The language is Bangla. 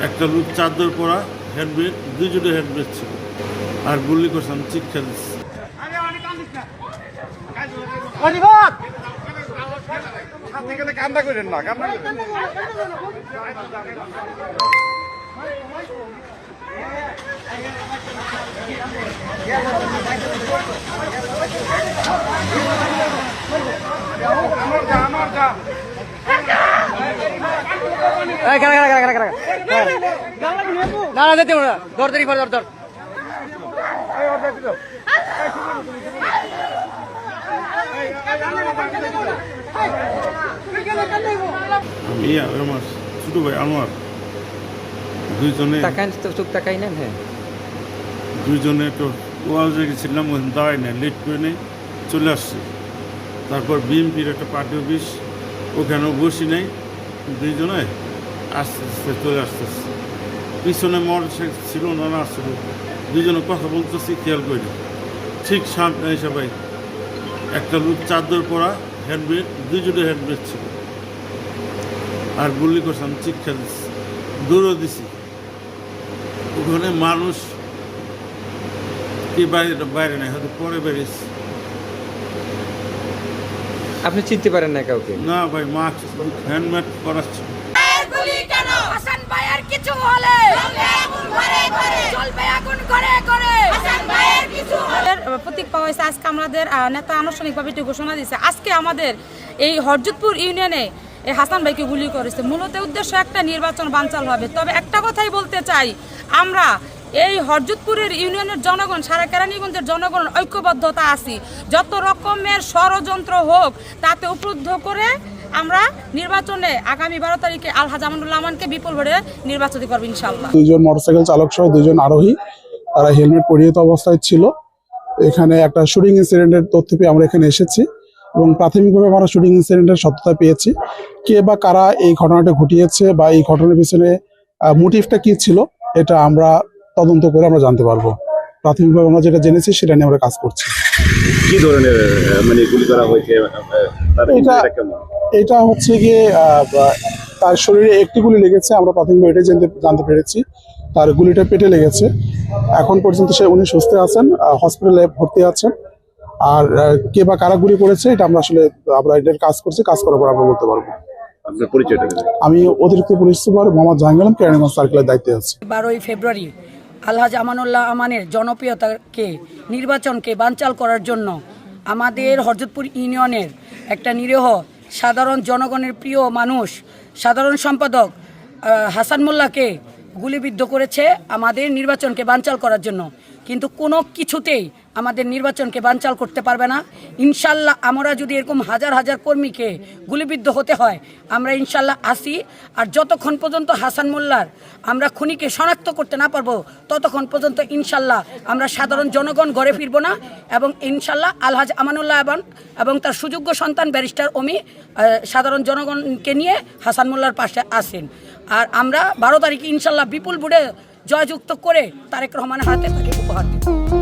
একটা লোক চাদর পরা হ্যান্ডব্রেক, দুজনে হ্যান্ডব্রেক ছিল, আর গুলি করছে। আমি চিৎকার দিচ্ছি। কান্দা করেন না, কান্দা আমি আমার ছোট ভাই আমার দুইজনে দুইজনে তো ওয়াজে গেছিলাম, ওখানে দাঁড়ায় না, লেট করে নেই, চলে আসছে। তারপর বিএমপির একটা পার্টি অফিস, ওখানেও বসি নাই, দুইজনে আস্তে আস্তে চলে আসতেছে। পিছনে মোটরসাইকেল ছিল, না আসছিল, দুজনে কথা বলতেছি, খেয়াল করি ঠিক সামনে এসে ভাই একটা লোক চাদর পরা হ্যান্ডব্রেক, দুজনে হ্যান্ডব্রেক ছিল, আর গুলি করছে। আমি চিৎকার দিচ্ছি, দৌড়ও দিছি। ওখানে মানুষ কি বাইরে নাই, হয়তো পরে বেরিয়েছে। আপনি চিনতে পারেন না কাউকে? না ভাই, মাস্ক হ্যান্ডমেড করাচ্ছে। হাসান ভাইয়ের কিছু হলে চলবে আগুন করে করে। হাসান ভাইয়ের কিছু হলে প্রতীক পাওয়া হয়েছে। আজকে আমাদের নেতা আনুষ্ঠানিকভাবে এটি ঘোষণা দিয়েছে। আজকে আমাদের এই হরজতপুর ইউনিয়নে এই হাসান ভাইকে গুলি করেছে। মূলত উদ্দেশ্য একটা, নির্বাচন বানচাল হবে। তবে একটা কথাই বলতে চাই, আমরা এই হরজতপুরের ইউনিয়নের জনগণ, সারা কেরানীগঞ্জের জনগণ ঐক্যবদ্ধতা আছি। যত রকমের ষড়যন্ত্র হোক তাতে উপলব্ধ করে আমরা নির্বাচনে আগামী 12 তারিখে আলহাজ আমানুল্লাহ আমানকে বিপুল ভোটে নির্বাচিত করব ইনশাআল্লাহ। দুইজন মোটরসাইকেল চালক সহ দুইজন আরোহী, তারা হেলমেট পরিহিত অবস্থায় ছিল। এখানে একটা শুটিং ইনসিডেন্টের তথ্য পেয়ে আমরা এখানে এসেছি এবং প্রাথমিকভাবে আমরা শুটিং ইনসিডেন্টের সত্যতা পেয়েছি। কে বা কারা এই ঘটনাটা ঘটিয়েছে বা এই ঘটনার পিছনে মোটিভটা কি ছিল, এটা আমরা তদন্ত করে আমরা জানতে পারবো। প্রাথমিকভাবে আমরা যেটা জেনেছি সেটা নিয়ে আমরা কাজ করছি। কি ধরনের মানে গুলি করা হয়েছে? এটা হচ্ছে গিয়ে তার শরীরে একটি গুলি লেগেছে, আমরা প্রাথমিকভাবে এটাই জানতে পেরেছি। তার গুলিটা পেটে লেগেছে। এখন পর্যন্ত উনি সুস্থ আছেন, হসপিটালে ভর্তি আছেন। আর কে বা কারা গুলি করেছে এটা আমরা এটার কাজ করছি, কাজ করার পর আমরা বলতে পারবো। আপনার পরিচয়টা? আমি অতিরিক্ত পুলিশ সুপার মোহাম্মদ জাহাঙ্গীর আলম, কেরানীগঞ্জ সার্কেলের দায়িত্বে আছি। 12 ফেব্রুয়ারি আলহাজ আমানুল্লাহ আমানের জনপ্রিয়তাকে, নির্বাচনকে বানচাল করার জন্য আমাদের হরজতপুর ইউনিয়নের একটা নিরীহ সাধারণ জনগণের প্রিয় মানুষ, সাধারণ সম্পাদক হাসান মোল্লাকে গুলিবিদ্ধ করেছে আমাদের নির্বাচনকে বানচাল করার জন্য। কিন্তু কোনো কিছুতেই আমাদের নির্বাচনকে বানচাল করতে পারবে না ইনশাল্লাহ। আমরা যদি এরকম হাজার হাজার কর্মীকে গুলিবিদ্ধ হতে হয়, আমরা ইনশাল্লাহ আসি। আর যতক্ষণ পর্যন্ত হাসান মোল্লার আমরা খুনিকে শনাক্ত করতে না পারবো, ততক্ষণ পর্যন্ত ইনশাল্লাহ আমরা সাধারণ জনগণ ঘরে ফিরব না। এবং ইনশাল্লাহ আলহাজ আমানুল্লাহ এবং তার সুযোগ্য সন্তান ব্যারিস্টার অমি সাধারণ জনগণকে নিয়ে হাসান মোল্লার পাশে আসেন। আর আমরা 12 তারিখে ইনশাল্লাহ বিপুল ভোটে জয়যুক্ত করে তারেক রহমানের হাতে তাকে উপহার দেব।